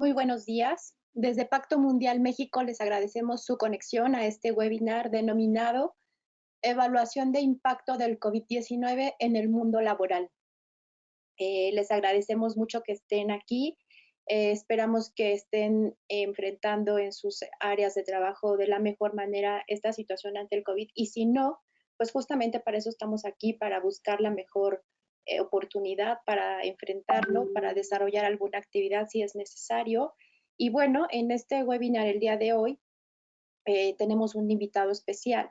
Muy buenos días. Desde Pacto Mundial México les agradecemos su conexión a este webinar denominado Evaluación de impacto del COVID-19 en el mundo laboral. Les agradecemos mucho que estén aquí. Esperamos que estén enfrentando en sus áreas de trabajo de la mejor manera esta situación ante el COVID, y si no, pues justamente para eso estamos aquí, para buscar la mejor oportunidad para enfrentarlo, para desarrollar alguna actividad si es necesario. Y bueno, en este webinar el día de hoy tenemos un invitado especial.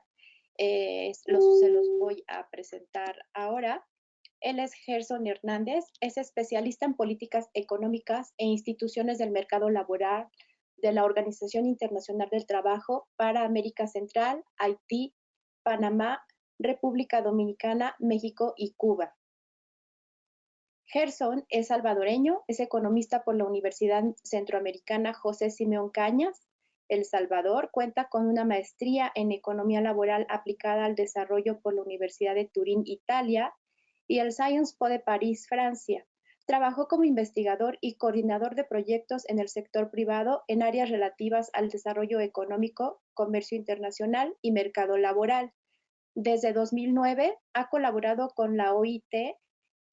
Se los voy a presentar ahora. Él es Gerson Hernández, es especialista en políticas económicas e instituciones del mercado laboral de la Organización Internacional del Trabajo para América Central, Haití, Panamá, República Dominicana, México y Cuba. Gerson es salvadoreño, es economista por la Universidad Centroamericana José Simeón Cañas, El Salvador. Cuenta con una maestría en Economía Laboral aplicada al desarrollo por la Universidad de Turín, Italia, y el Sciences Po de París, Francia. Trabajó como investigador y coordinador de proyectos en el sector privado en áreas relativas al desarrollo económico, comercio internacional y mercado laboral. Desde 2009 ha colaborado con la OIT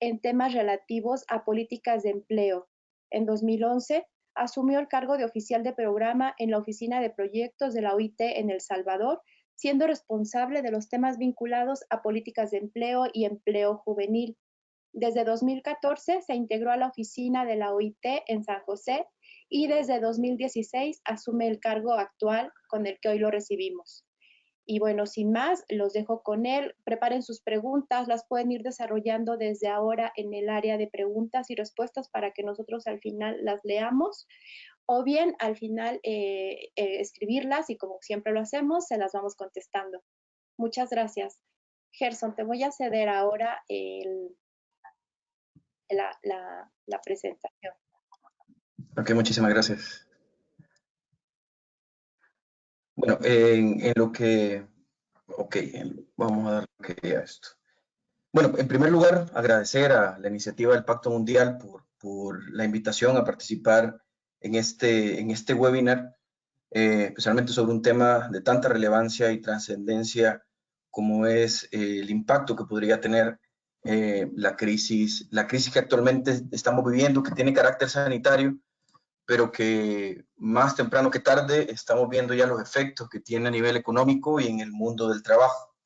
en temas relativos a políticas de empleo. En 2011 asumió el cargo de oficial de programa en la Oficina de Proyectos de la OIT en El Salvador, siendo responsable de los temas vinculados a políticas de empleo y empleo juvenil. Desde 2014 se integró a la oficina de la OIT en San José y desde 2016 asume el cargo actual con el que hoy lo recibimos. Y bueno, sin más, los dejo con él. Preparen sus preguntas, las pueden ir desarrollando desde ahora en el área de preguntas y respuestas para que nosotros al final las leamos, o bien al final escribirlas, y como siempre lo hacemos, se las vamos contestando. Muchas gracias. Gerson, te voy a ceder ahora la presentación. Ok, muchísimas gracias. Bueno, en lo que... Ok, vamos a darle a esto. Bueno, en primer lugar, agradecer a la iniciativa del Pacto Mundial por la invitación a participar en este webinar, especialmente sobre un tema de tanta relevancia y trascendencia como es el impacto que podría tener la crisis que actualmente estamos viviendo, que tiene carácter sanitario, pero que más temprano que tarde estamos viendo ya los efectos que tiene a nivel económico y en el mundo del trabajo.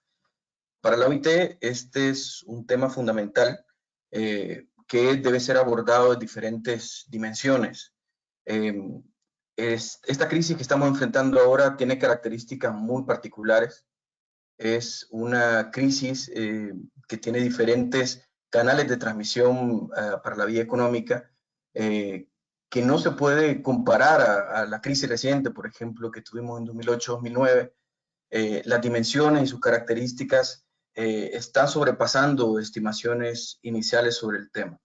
Para la OIT, este es un tema fundamental que debe ser abordado en diferentes dimensiones. Esta crisis que estamos enfrentando ahora tiene características muy particulares. Es una crisis que tiene diferentes canales de transmisión para la vía económica, que no se puede comparar a la crisis reciente, por ejemplo, que tuvimos en 2008-2009. Las dimensiones y sus características están sobrepasando estimaciones iniciales sobre el tema.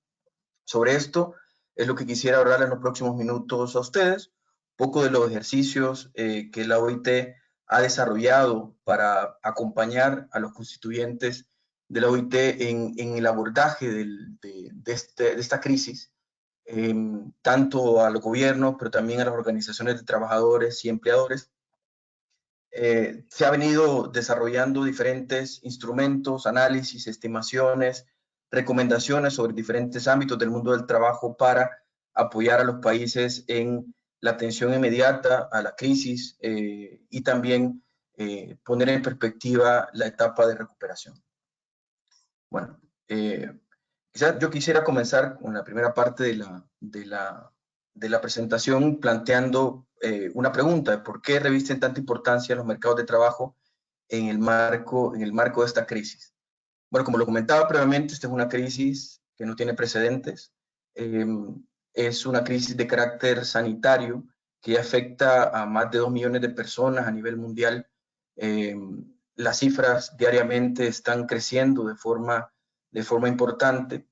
Sobre esto es lo que quisiera hablar en los próximos minutos a ustedes, un poco de los ejercicios que la OIT ha desarrollado para acompañar a los constituyentes de la OIT en el abordaje de esta crisis, tanto a los gobiernos, pero también a las organizaciones de trabajadores y empleadores. Se ha venido desarrollando diferentes instrumentos, análisis, estimaciones, recomendaciones sobre diferentes ámbitos del mundo del trabajo para apoyar a los países en la atención inmediata a la crisis y también poner en perspectiva la etapa de recuperación. Bueno, quizás yo quisiera comenzar con la primera parte de la presentación planteando una pregunta de por qué revisten tanta importancia los mercados de trabajo en el marco de esta crisis. Bueno, como lo comentaba previamente, esta es una crisis que no tiene precedentes. Es una crisis de carácter sanitario que afecta a más de 2 millones de personas a nivel mundial. Las cifras diariamente están creciendo de forma importante.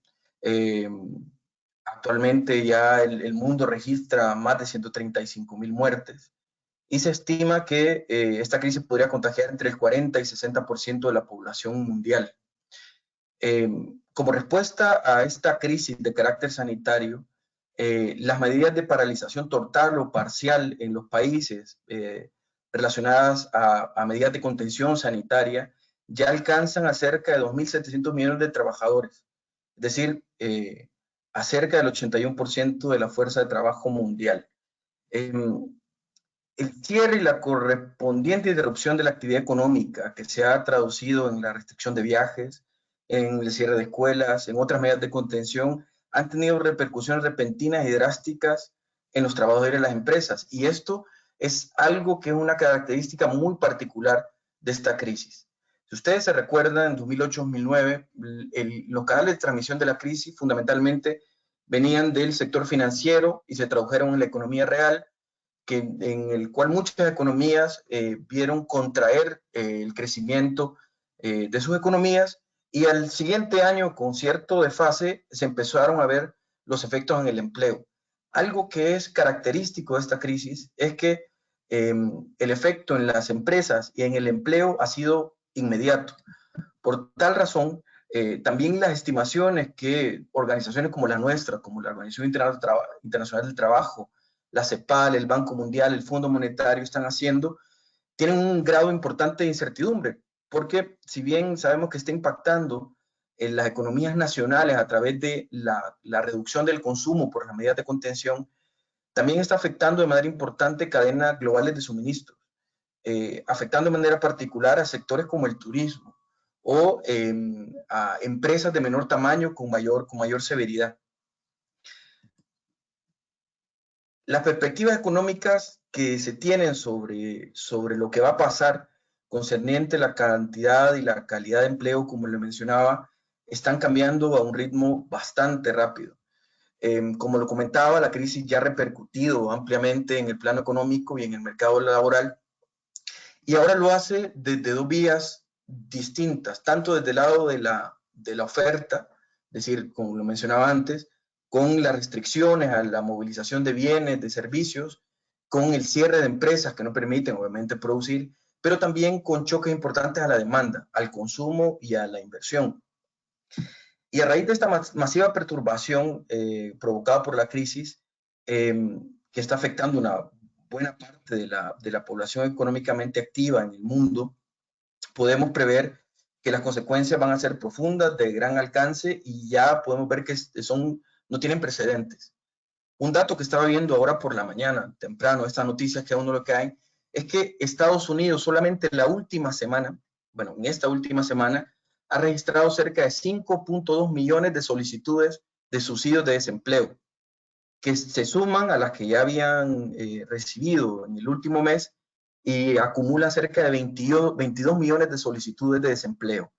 Actualmente ya el mundo registra más de 135,000 muertes y se estima que esta crisis podría contagiar entre el 40 y 60% de la población mundial. Como respuesta a esta crisis de carácter sanitario, las medidas de paralización total o parcial en los países relacionadas a medidas de contención sanitaria ya alcanzan a cerca de 2.700 millones de trabajadores, es decir, a cerca del 81% de la fuerza de trabajo mundial. El cierre y la correspondiente interrupción de la actividad económica, que se ha traducido en la restricción de viajes, en el cierre de escuelas, en otras medidas de contención, han tenido repercusiones repentinas y drásticas en los trabajadores de las empresas. Y esto es algo que es una característica muy particular de esta crisis. Si ustedes se recuerdan, en 2008-2009, los canales de transmisión de la crisis fundamentalmente venían del sector financiero y se tradujeron en la economía real, en el cual muchas economías vieron contraer el crecimiento de sus economías, y al siguiente año, con cierto desfase, se empezaron a ver los efectos en el empleo. Algo que es característico de esta crisis es que el efecto en las empresas y en el empleo ha sido inmediato. Por tal razón, también las estimaciones que organizaciones como la nuestra, como la Organización Internacional del Trabajo, la CEPAL, el Banco Mundial, el Fondo Monetario están haciendo, tienen un grado importante de incertidumbre, porque si bien sabemos que está impactando en las economías nacionales a través de la reducción del consumo por las medidas de contención, también está afectando de manera importante cadenas globales de suministro, afectando de manera particular a sectores como el turismo o a empresas de menor tamaño con mayor severidad. Las perspectivas económicas que se tienen sobre lo que va a pasar concerniente la cantidad y la calidad de empleo, como le mencionaba, están cambiando a un ritmo bastante rápido. Como lo comentaba, la crisis ya ha repercutido ampliamente en el plano económico y en el mercado laboral, y ahora lo hace desde dos vías distintas, tanto desde el lado de la oferta, es decir, como lo mencionaba antes, con las restricciones a la movilización de bienes, de servicios, con el cierre de empresas que no permiten, obviamente, producir, pero también con choques importantes a la demanda, al consumo y a la inversión. Y a raíz de esta masiva perturbación provocada por la crisis, que está afectando una buena parte de la población económicamente activa en el mundo, podemos prever que las consecuencias van a ser profundas, de gran alcance, y ya podemos ver que no tienen precedentes. Un dato que estaba viendo ahora por la mañana, temprano, estas noticias que aún no lo caen, es que Estados Unidos solamente en la última semana, bueno, en esta última semana, ha registrado cerca de 5.2 millones de solicitudes de subsidios de desempleo, que se suman a las que ya habían recibido en el último mes, y acumulan cerca de 22 millones de solicitudes de desempleo.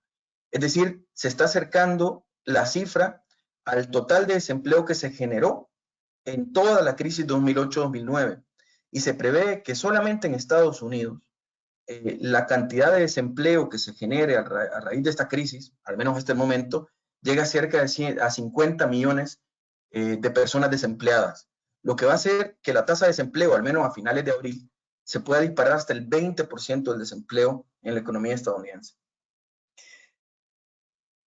Es decir, se está acercando la cifra al total de desempleo que se generó en toda la crisis 2008-2009, y se prevé que solamente en Estados Unidos la cantidad de desempleo que se genere a raíz de esta crisis, al menos hasta el momento, llega a cerca de 50 millones de personas desempleadas, lo que va a hacer que la tasa de desempleo, al menos a finales de abril, se pueda disparar hasta el 20% del desempleo en la economía estadounidense.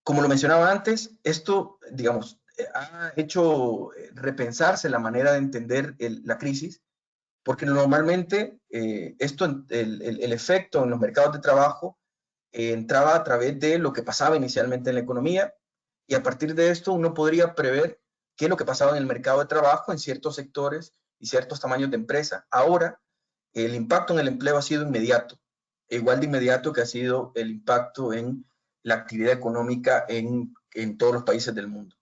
Como lo mencionaba antes, esto, digamos, ha hecho repensarse la manera de entender la crisis, porque normalmente el efecto en los mercados de trabajo entraba a través de lo que pasaba inicialmente en la economía, y a partir de esto uno podría prever qué es lo que pasaba en el mercado de trabajo en ciertos sectores y ciertos tamaños de empresa. Ahora, el impacto en el empleo ha sido inmediato, igual de inmediato que ha sido el impacto en la actividad económica en todos los países del mundo.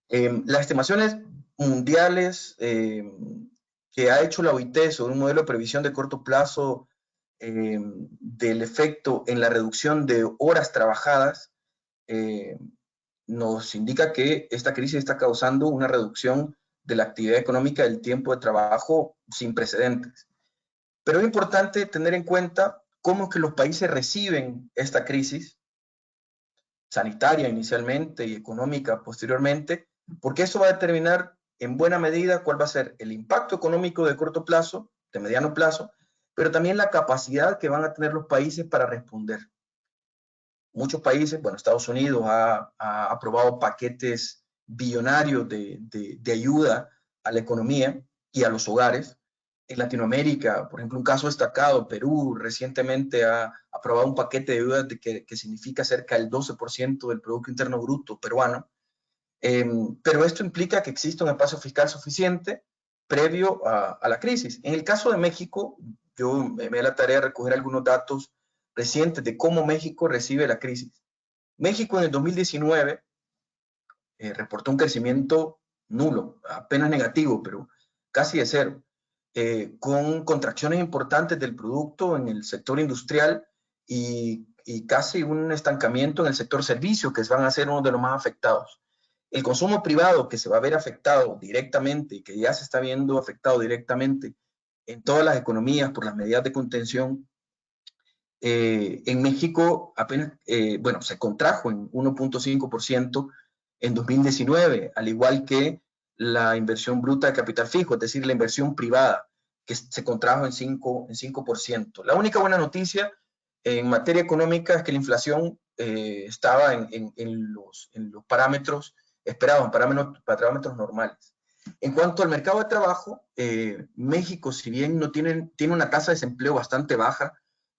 Las estimaciones mundiales que ha hecho la OIT sobre un modelo de previsión de corto plazo del efecto en la reducción de horas trabajadas nos indica que esta crisis está causando una reducción de la actividad económica del tiempo de trabajo sin precedentes. Pero es importante tener en cuenta cómo es que los países reciben esta crisis sanitaria inicialmente y económica posteriormente, porque eso va a determinar en buena medida cuál va a ser el impacto económico de corto plazo, de mediano plazo, pero también la capacidad que van a tener los países para responder. Muchos países, bueno, Estados Unidos ha aprobado paquetes billonario de ayuda a la economía y a los hogares. En Latinoamérica, por ejemplo, un caso destacado, Perú recientemente ha aprobado un paquete de ayudas que significa cerca del 12% del Producto Interno Bruto peruano. Pero esto implica que existe un espacio fiscal suficiente previo a la crisis. En el caso de México, yo me di la tarea de recoger algunos datos recientes de cómo México recibe la crisis. México en el 2019 reportó un crecimiento nulo, apenas negativo, pero casi de cero, con contracciones importantes del producto en el sector industrial y casi un estancamiento en el sector servicio, que van a ser uno de los más afectados. El consumo privado, que se va a ver afectado directamente, que ya se está viendo afectado directamente en todas las economías por las medidas de contención, en México apenas, bueno, se contrajo en 1.5% en 2019, al igual que la inversión bruta de capital fijo, es decir, la inversión privada, que se contrajo en 5%. La única buena noticia en materia económica es que la inflación estaba en los parámetros esperados, parámetros normales. En cuanto al mercado de trabajo, México, si bien no tiene una tasa de desempleo bastante baja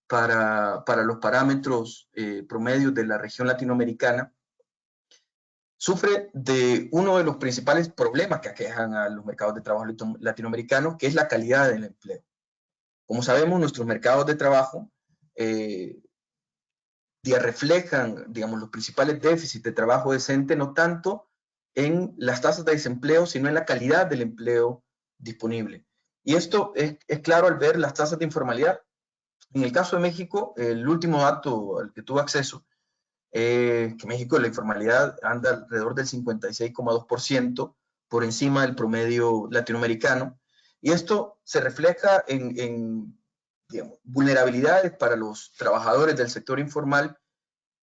para los parámetros promedios de la región latinoamericana, sufre de uno de los principales problemas que aquejan a los mercados de trabajo latinoamericanos, que es la calidad del empleo. Como sabemos, nuestros mercados de trabajo reflejan, digamos, los principales déficits de trabajo decente, no tanto en las tasas de desempleo, sino en la calidad del empleo disponible. Y esto es claro al ver las tasas de informalidad. En el caso de México, el último dato al que tuve acceso, que México la informalidad anda alrededor del 56,2%, por encima del promedio latinoamericano, y esto se refleja en digamos, vulnerabilidades para los trabajadores del sector informal,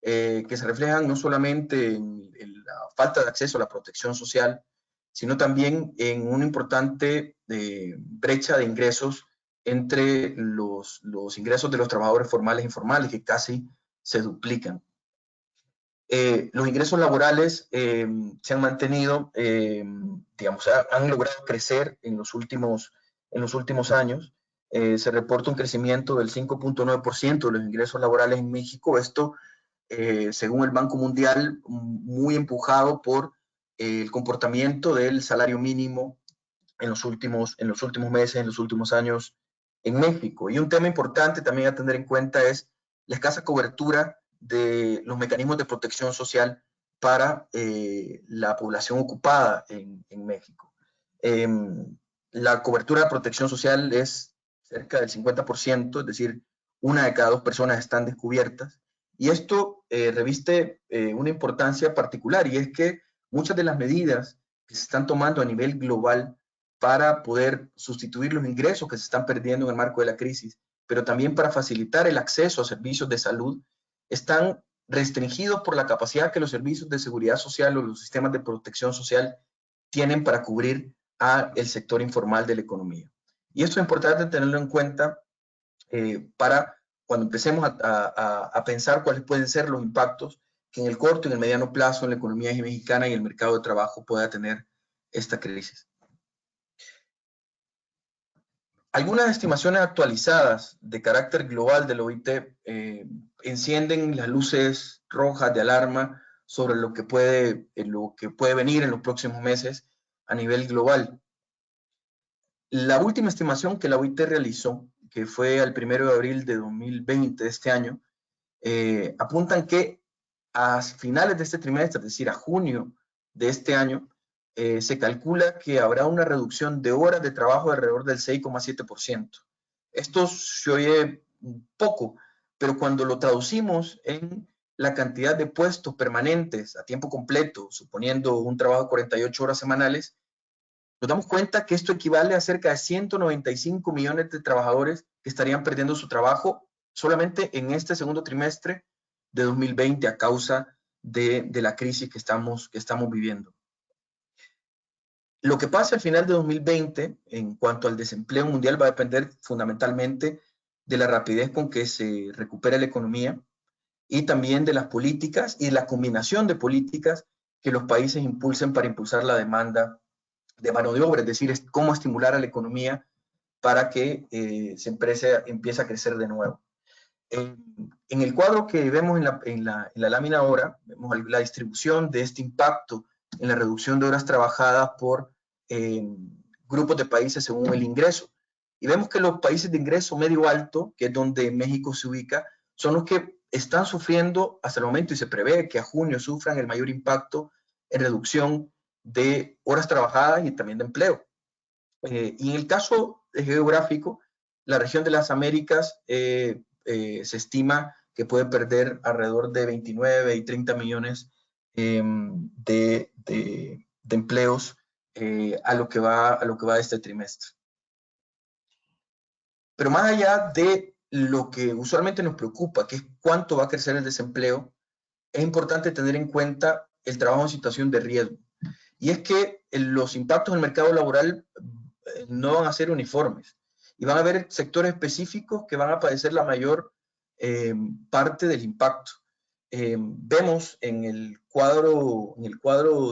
que se reflejan no solamente en la falta de acceso a la protección social, sino también en una importante brecha de ingresos entre los ingresos de los trabajadores formales e informales, que casi se duplican. Los ingresos laborales se han mantenido, digamos, han logrado crecer en los últimos años. Se reporta un crecimiento del 5.9% de los ingresos laborales en México. Esto, según el Banco Mundial, muy empujado por el comportamiento del salario mínimo en los últimos meses, en los últimos años en México. Y un tema importante también a tener en cuenta es la escasa cobertura de los mecanismos de protección social para la población ocupada en México. La cobertura de protección social es cerca del 50%, es decir, 1 de cada 2 personas están descubiertas. Y esto reviste una importancia particular, y es que muchas de las medidas que se están tomando a nivel global para poder sustituir los ingresos que se están perdiendo en el marco de la crisis, pero también para facilitar el acceso a servicios de salud, están restringidos por la capacidad que los servicios de seguridad social o los sistemas de protección social tienen para cubrir al sector informal de la economía. Y esto es importante tenerlo en cuenta para cuando empecemos a pensar cuáles pueden ser los impactos que en el corto y en el mediano plazo en la economía mexicana y el mercado de trabajo pueda tener esta crisis. Algunas estimaciones actualizadas de carácter global de la OIT encienden las luces rojas de alarma sobre lo que puede venir en los próximos meses a nivel global. La última estimación que la OIT realizó, que fue al 1 de abril de 2020, de este año, apuntan que a finales de este trimestre, es decir, a junio de este año, se calcula que habrá una reducción de horas de trabajo de alrededor del 6,7%. Esto se oye poco, pero cuando lo traducimos en la cantidad de puestos permanentes a tiempo completo, suponiendo un trabajo de 48 horas semanales, nos damos cuenta que esto equivale a cerca de 195 millones de trabajadores que estarían perdiendo su trabajo solamente en este segundo trimestre de 2020 a causa de la crisis que estamos viviendo. Lo que pasa al final de 2020 en cuanto al desempleo mundial va a depender fundamentalmente de la rapidez con que se recupera la economía y también de las políticas y de la combinación de políticas que los países impulsen para impulsar la demanda de mano de obra, es decir, es cómo estimular a la economía para que se empiece a crecer de nuevo. En el cuadro que vemos en la lámina ahora, vemos la distribución de este impacto en la reducción de horas trabajadas por grupos de países según el ingreso. Y vemos que los países de ingreso medio alto, que es donde México se ubica, son los que están sufriendo hasta el momento, y se prevé que a junio sufran el mayor impacto en reducción de horas trabajadas y también de empleo. Y en el caso geográfico, la región de las Américas se estima que puede perder alrededor de 29 y 30 millones de empleos a lo que va de este trimestre. Pero más allá de lo que usualmente nos preocupa, que es cuánto va a crecer el desempleo, es importante tener en cuenta el trabajo en situación de riesgo. Y es que los impactos en el mercado laboral no van a ser uniformes y van a haber sectores específicos que van a padecer la mayor parte del impacto. Vemos en el cuadro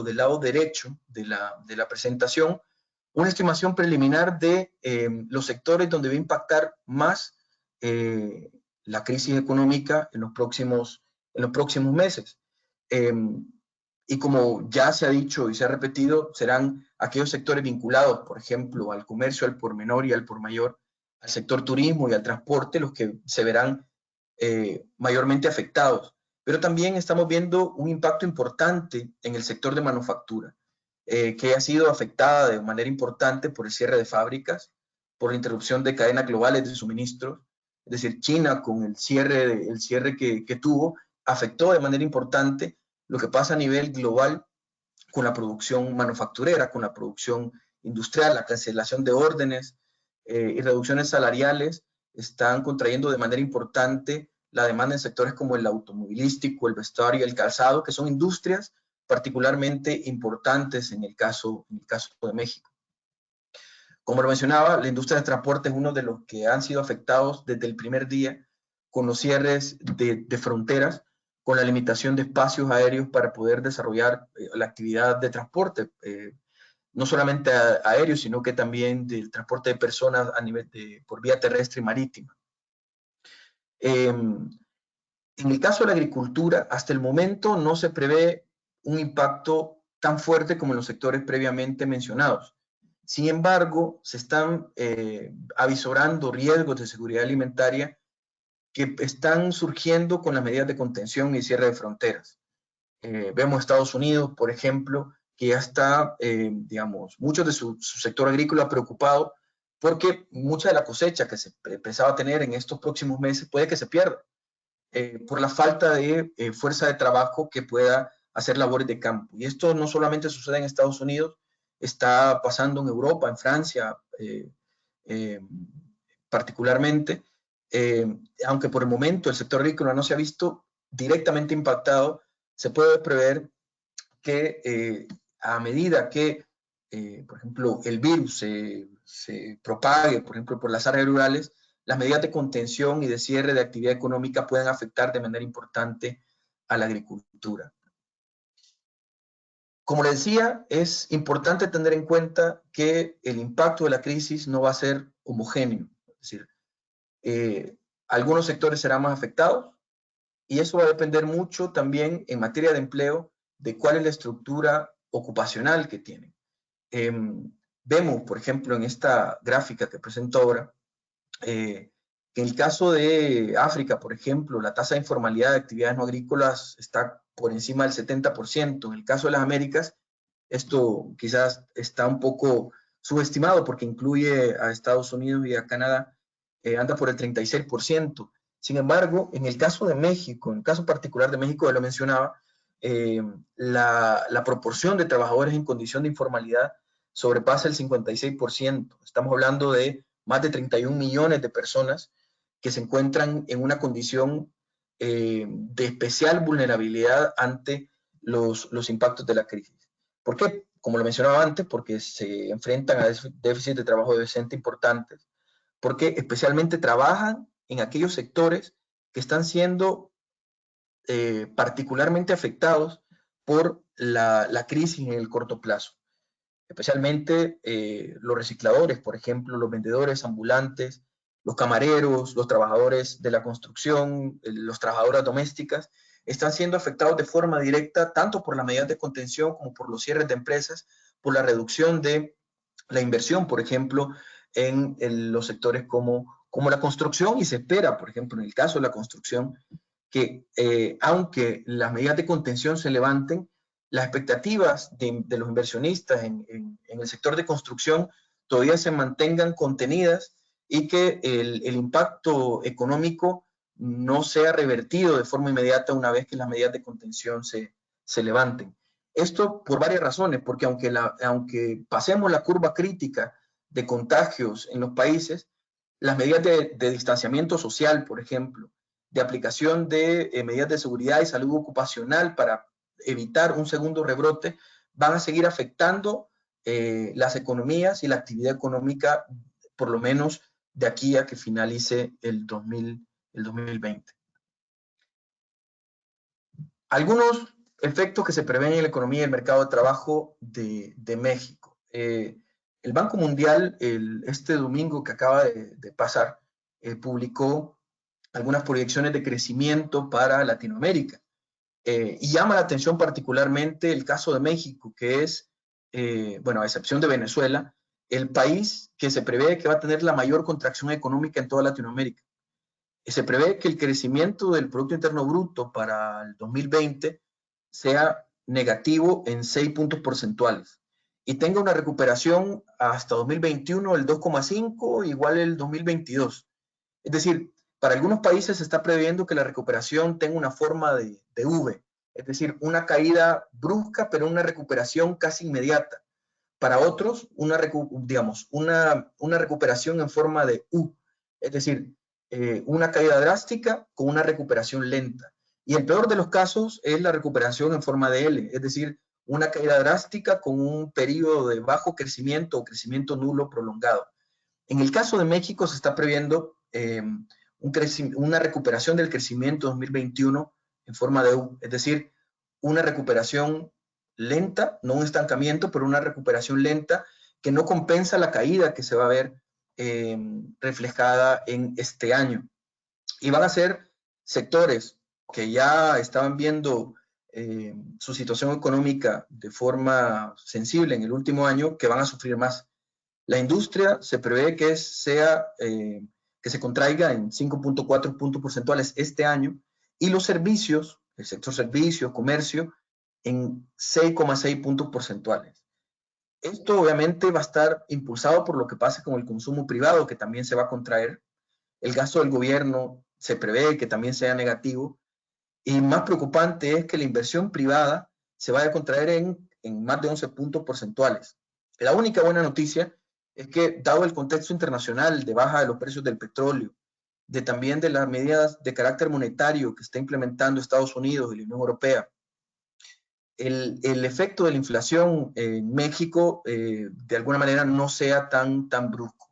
del lado derecho de la presentación una estimación preliminar de los sectores donde va a impactar más la crisis económica en los próximos meses. Y como ya se ha dicho y se ha repetido, serán aquellos sectores vinculados, por ejemplo, al comercio, al por menor y al por mayor, al sector turismo y al transporte, los que se verán mayormente afectados. Pero también estamos viendo un impacto importante en el sector de manufactura, que ha sido afectada de manera importante por el cierre de fábricas, por la interrupción de cadenas globales de suministros. Es decir, China, con el cierre que tuvo, afectó de manera importante lo que pasa a nivel global con la producción manufacturera, con la producción industrial, la cancelación de órdenes y reducciones salariales están contrayendo de manera importante la demanda en sectores como el automovilístico, el vestuario y el calzado, que son industrias particularmente importantes en el caso de México. Como lo mencionaba, la industria del transporte es uno de los que han sido afectados desde el primer día con los cierres de fronteras, con la limitación de espacios aéreos para poder desarrollar la actividad de transporte, no solamente aéreo, sino que también del transporte de personas por vía terrestre y marítima. En el caso de la agricultura, hasta el momento no se prevé un impacto tan fuerte como en los sectores previamente mencionados. Sin embargo, se están avisorando riesgos de seguridad alimentaria que están surgiendo con las medidas de contención y cierre de fronteras. Vemos Estados Unidos, por ejemplo, que ya está, digamos, mucho de su sector agrícola preocupado porque mucha de la cosecha que se pensaba tener en estos próximos meses puede que se pierda por la falta de fuerza de trabajo que pueda hacer labores de campo. Y esto no solamente sucede en Estados Unidos, está pasando en Europa, en Francia particularmente, aunque por el momento el sector agrícola no se ha visto directamente impactado, se puede prever que a medida que, por ejemplo, el virus se propague, por ejemplo, por las áreas rurales, las medidas de contención y de cierre de actividad económica pueden afectar de manera importante a la agricultura. Como les decía, es importante tener en cuenta que el impacto de la crisis no va a ser homogéneo. Es decir, algunos sectores serán más afectados y eso va a depender mucho también en materia de empleo de cuál es la estructura ocupacional que tienen. Vemos, por ejemplo, en esta gráfica que presento ahora, que en el caso de África, por ejemplo, la tasa de informalidad de actividades no agrícolas está por encima del 70%. En el caso de las Américas, esto quizás está un poco subestimado porque incluye a Estados Unidos y a Canadá, anda por el 36%. Sin embargo, en el caso de México, en el caso particular de México, ya lo mencionaba, la proporción de trabajadores en condición de informalidad sobrepasa el 56%. Estamos hablando de más de 31 millones de personas que se encuentran en una condición de especial vulnerabilidad ante los impactos de la crisis. ¿Por qué? Como lo mencionaba antes, porque se enfrentan a déficits de trabajo decente importantes, porque especialmente trabajan en aquellos sectores que están siendo particularmente afectados por la crisis en el corto plazo. Especialmente los recicladores, por ejemplo, los vendedores ambulantes, los camareros, los trabajadores de la construcción, los trabajadoras domésticas, están siendo afectados de forma directa tanto por las medidas de contención como por los cierres de empresas, por la reducción de la inversión, por ejemplo, en los sectores como la construcción, y se espera, por ejemplo, en el caso de la construcción, que aunque las medidas de contención se levanten, las expectativas de los inversionistas en el sector de construcción todavía se mantengan contenidas y que el impacto económico no sea revertido de forma inmediata una vez que las medidas de contención se levanten. Esto por varias razones, porque aunque pasemos la curva crítica de contagios en los países, las medidas de distanciamiento social, por ejemplo, de aplicación de medidas de seguridad y salud ocupacional para evitar un segundo rebrote, van a seguir afectando las economías y la actividad económica, por lo menos de aquí a que finalice el 2020. Algunos efectos que se prevén en la economía y el mercado de trabajo de México. El Banco Mundial, este domingo que acaba de pasar, publicó algunas proyecciones de crecimiento para Latinoamérica. Y llama la atención particularmente el caso de México, que es, bueno, a excepción de Venezuela, el país que se prevé que va a tener la mayor contracción económica en toda Latinoamérica. Se prevé que el crecimiento del Producto Interno Bruto para el 2020 sea negativo en 6 puntos porcentuales y tenga una recuperación hasta 2021 del 2,5, igual el 2022. Es decir, para algunos países se está previendo que la recuperación tenga una forma de V, es decir, una caída brusca, pero una recuperación casi inmediata. Para otros, una recuperación en forma de U, es decir, una caída drástica con una recuperación lenta. Y el peor de los casos es la recuperación en forma de L, es decir, una caída drástica con un periodo de bajo crecimiento o crecimiento nulo prolongado. En el caso de México se está previendo una recuperación del crecimiento 2021 en forma de U, es decir, una recuperación lenta, no un estancamiento, pero una recuperación lenta que no compensa la caída que se va a ver reflejada en este año. Y van a ser sectores que ya estaban viendo su situación económica de forma sensible en el último año, que van a sufrir más. La industria se prevé que se contraiga en 5,4 puntos porcentuales este año, y los servicios, el sector servicios, comercio, en 6,6 puntos porcentuales. Esto obviamente va a estar impulsado por lo que pasa con el consumo privado, que también se va a contraer. El gasto del gobierno se prevé que también sea negativo, y más preocupante es que la inversión privada se vaya a contraer en más de 11 puntos porcentuales. La única buena noticia es que, dado el contexto internacional de baja de los precios del petróleo, también de las medidas de carácter monetario que está implementando Estados Unidos y la Unión Europea, el efecto de la inflación en México de alguna manera no sea tan brusco.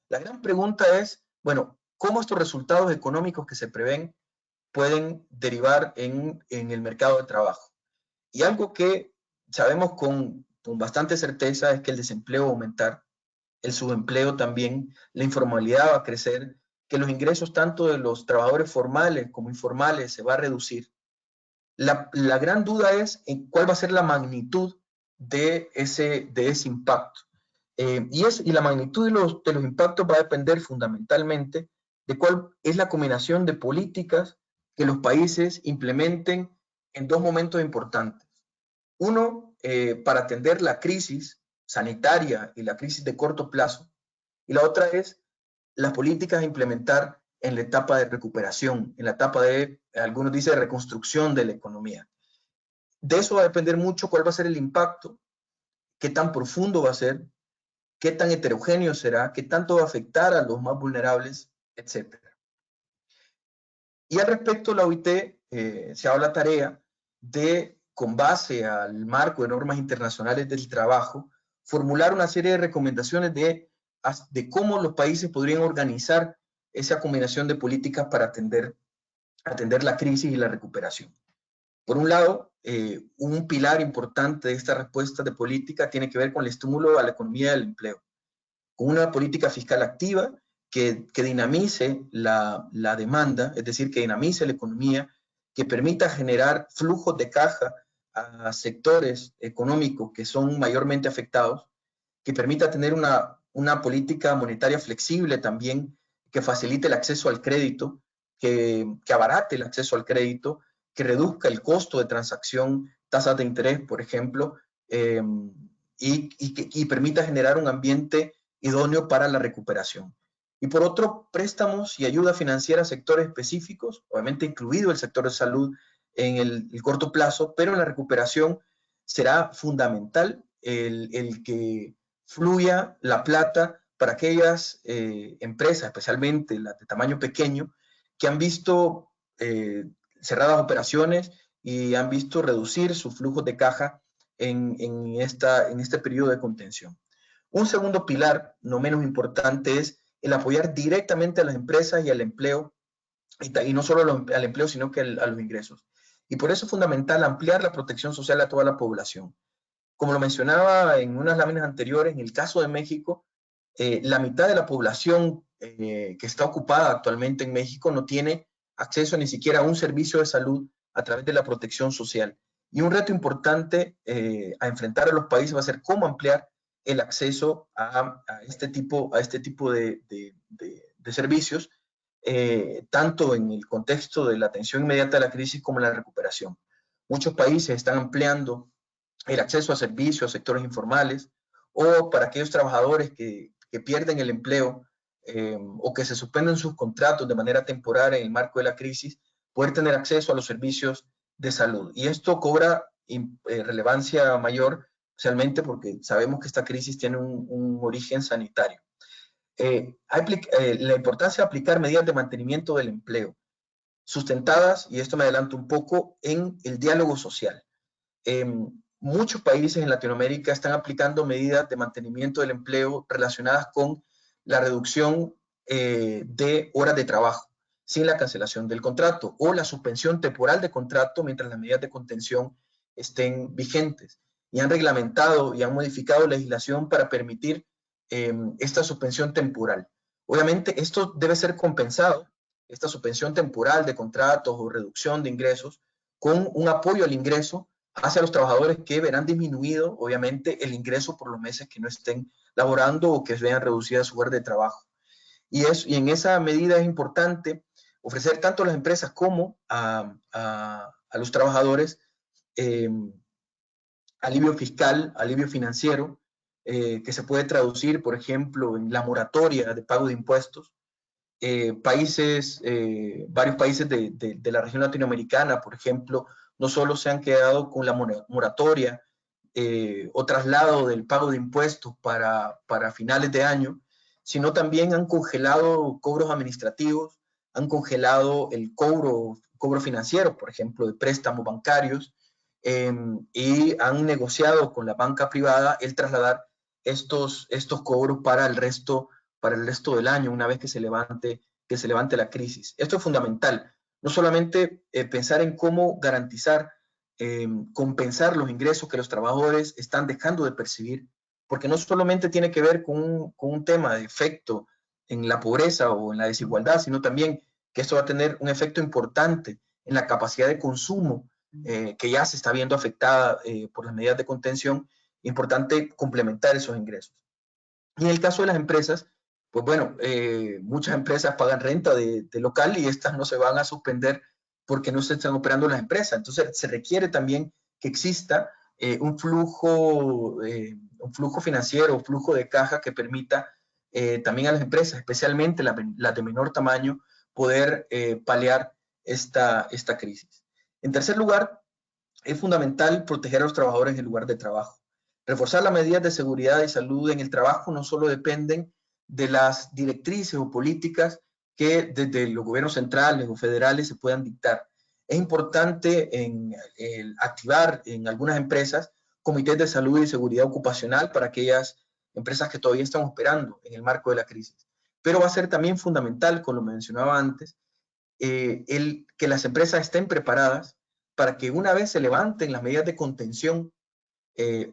La gran pregunta es, bueno, ¿cómo estos resultados económicos que se prevén pueden derivar en el mercado de trabajo? Y algo que sabemos con bastante certeza es que el desempleo va a aumentar, el subempleo también, la informalidad va a crecer, que los ingresos tanto de los trabajadores formales como informales se va a reducir. La gran duda es en cuál va a ser la magnitud de ese impacto. Y la magnitud de los impactos va a depender fundamentalmente de cuál es la combinación de políticas que los países implementen en dos momentos importantes. Uno, para atender la crisis sanitaria y la crisis de corto plazo, y la otra es las políticas a implementar en la etapa de recuperación, en la etapa de, algunos dicen, de reconstrucción de la economía. De eso va a depender mucho cuál va a ser el impacto, qué tan profundo va a ser, qué tan heterogéneo será, qué tanto va a afectar a los más vulnerables, etc. Y al respecto, la OIT se ha dado la tarea de, con base al marco de normas internacionales del trabajo, formular una serie de recomendaciones de cómo los países podrían organizar esa combinación de políticas para atender la crisis y la recuperación. Por un lado, un pilar importante de esta respuesta de política tiene que ver con el estímulo a la economía del empleo, con una política fiscal activa que dinamice la demanda, es decir, que dinamice la economía, que permita generar flujos de caja a sectores económicos que son mayormente afectados, que permita tener una política monetaria flexible también, que facilite el acceso al crédito, que abarate el acceso al crédito, que reduzca el costo de transacción, tasas de interés, por ejemplo, y permita generar un ambiente idóneo para la recuperación. Y por otro, préstamos y ayuda financiera a sectores específicos, obviamente incluido el sector de salud en el corto plazo, pero en la recuperación será fundamental el que fluya la plata para aquellas empresas, especialmente las de tamaño pequeño, que han visto cerradas operaciones y han visto reducir sus flujos de caja en este periodo de contención. Un segundo pilar, no menos importante, es el apoyar directamente a las empresas y al empleo, y no solo al empleo, sino que a los ingresos. Y por eso es fundamental ampliar la protección social a toda la población. Como lo mencionaba en unas láminas anteriores, en el caso de México, la mitad de la población que está ocupada actualmente en México no tiene acceso ni siquiera a un servicio de salud a través de la protección social. Y un reto importante a enfrentar a los países va a ser cómo ampliar el acceso a este tipo de servicios, tanto en el contexto de la atención inmediata a la crisis como en la recuperación. Muchos países están ampliando el acceso a servicios, a sectores informales, o para aquellos trabajadores que pierden el empleo o que se suspenden sus contratos de manera temporal en el marco de la crisis, poder tener acceso a los servicios de salud. Y esto cobra relevancia mayor, especialmente porque sabemos que esta crisis tiene un origen sanitario. La importancia de aplicar medidas de mantenimiento del empleo, sustentadas, y esto me adelanto un poco, en el diálogo social. Muchos países en Latinoamérica están aplicando medidas de mantenimiento del empleo relacionadas con la reducción de horas de trabajo sin la cancelación del contrato o la suspensión temporal de contrato mientras las medidas de contención estén vigentes. Y han reglamentado y han modificado legislación para permitir esta suspensión temporal. Obviamente esto debe ser compensado, esta suspensión temporal de contratos o reducción de ingresos, con un apoyo al ingreso hacia los trabajadores que verán disminuido, obviamente, el ingreso por los meses que no estén laborando o que vean reducida su hora de trabajo. Y en esa medida es importante ofrecer tanto a las empresas como a los trabajadores alivio fiscal, alivio financiero, que se puede traducir, por ejemplo, en la moratoria de pago de impuestos. Varios países de la región latinoamericana, por ejemplo, no solo se han quedado con la moratoria o traslado del pago de impuestos para finales de año, sino también han congelado cobros administrativos, han congelado el cobro financiero, por ejemplo, de préstamos bancarios, y han negociado con la banca privada el trasladar estos cobros para el resto del año, una vez que se levante la crisis. Esto es fundamental. No solamente pensar en cómo garantizar, compensar los ingresos que los trabajadores están dejando de percibir, porque no solamente tiene que ver con un tema de efecto en la pobreza o en la desigualdad, sino también que esto va a tener un efecto importante en la capacidad de consumo que ya se está viendo afectada por las medidas de contención. Importante complementar esos ingresos. Y en el caso de las empresas, pues bueno, muchas empresas pagan renta de local y estas no se van a suspender porque no se están operando las empresas. Entonces se requiere también que exista un flujo financiero, un flujo de caja que permita también a las empresas, especialmente las de menor tamaño, poder paliar esta crisis. En tercer lugar, es fundamental proteger a los trabajadores en el lugar de trabajo. Reforzar las medidas de seguridad y salud en el trabajo no solo dependen de las directrices o políticas que desde los gobiernos centrales o federales se puedan dictar. Es importante activar en algunas empresas comités de salud y seguridad ocupacional para aquellas empresas que todavía están operando en el marco de la crisis. Pero va a ser también fundamental, como lo mencionaba antes, que las empresas estén preparadas para que una vez se levanten las medidas de contención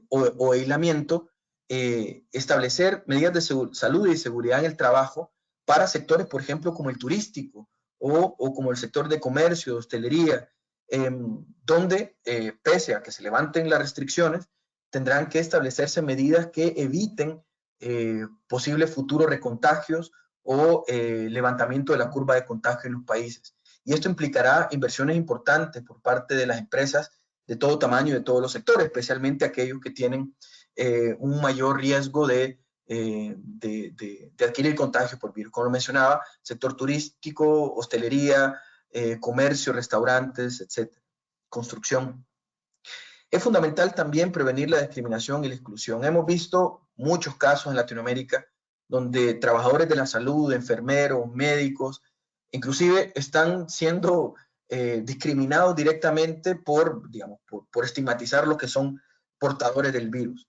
o aislamiento, establecer medidas de salud y seguridad en el trabajo para sectores, por ejemplo, como el turístico o como el sector de comercio, de hostelería, donde, pese a que se levanten las restricciones, tendrán que establecerse medidas que eviten posibles futuros recontagios o levantamiento de la curva de contagio en los países. Y esto implicará inversiones importantes por parte de las empresas de todo tamaño y de todos los sectores, especialmente aquellos que tienen un mayor riesgo de adquirir contagio por virus. Como lo mencionaba, sector turístico, hostelería, comercio, restaurantes, etcétera, construcción. Es fundamental también prevenir la discriminación y la exclusión. Hemos visto muchos casos en Latinoamérica donde trabajadores de la salud, enfermeros, médicos, inclusive están siendo discriminados directamente digamos, por estigmatizar los que son portadores del virus.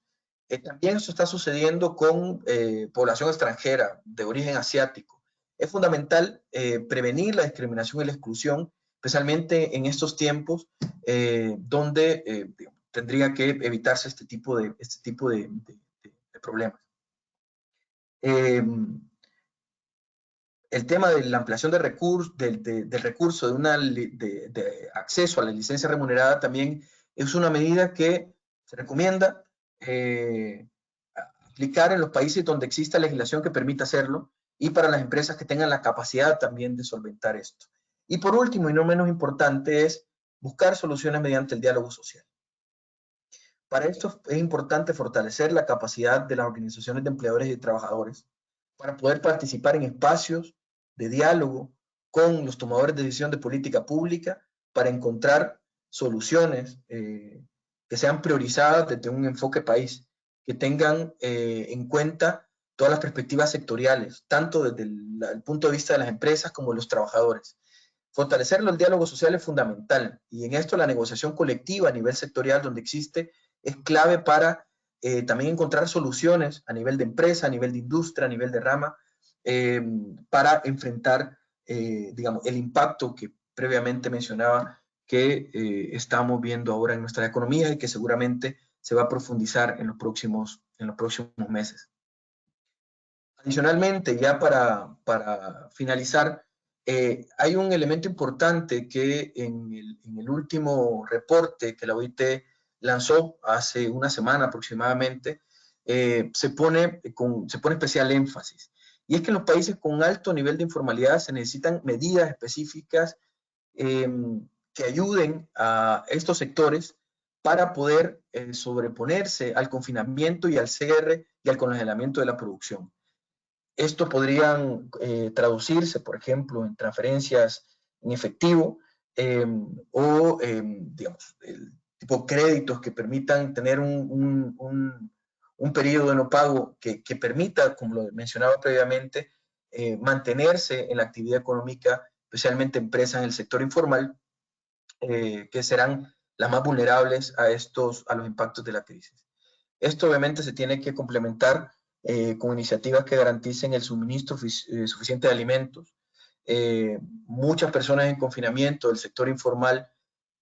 También eso está sucediendo con población extranjera de origen asiático. Es fundamental prevenir la discriminación y la exclusión, especialmente en estos tiempos donde tendría que evitarse este tipo de problemas. El tema de la ampliación del recurso de acceso a la licencia remunerada también es una medida que se recomienda aplicar en los países donde exista legislación que permita hacerlo y para las empresas que tengan la capacidad también de solventar esto. Y por último, y no menos importante, es buscar soluciones mediante el diálogo social. Para esto es importante fortalecer la capacidad de las organizaciones de empleadores y trabajadores para poder participar en espacios de diálogo con los tomadores de decisión de política pública para encontrar soluciones que sean priorizadas desde un enfoque país, que tengan en cuenta todas las perspectivas sectoriales, tanto desde el punto de vista de las empresas como de los trabajadores. Fortalecer el diálogo social es fundamental y en esto la negociación colectiva a nivel sectorial donde existe es clave para también encontrar soluciones a nivel de empresa, a nivel de industria, a nivel de rama, para enfrentar, digamos, el impacto que previamente mencionaba que estamos viendo ahora en nuestra economía y que seguramente se va a profundizar en los próximos meses. Adicionalmente, ya para finalizar, hay un elemento importante que en el último reporte que la OIT lanzó hace una semana aproximadamente, se pone especial énfasis. Y es que en los países con alto nivel de informalidad se necesitan medidas específicas que ayuden a estos sectores para poder sobreponerse al confinamiento y al cierre y al congelamiento de la producción. Esto podrían traducirse, por ejemplo, en transferencias en efectivo o, digamos, el tipo créditos que permitan tener un periodo de no pago que permita, como lo mencionaba previamente, mantenerse en la actividad económica, especialmente empresas en el sector informal, que serán las más vulnerables a los impactos de la crisis. Esto obviamente se tiene que complementar con iniciativas que garanticen el suministro suficiente de alimentos. Muchas personas en confinamiento del sector informal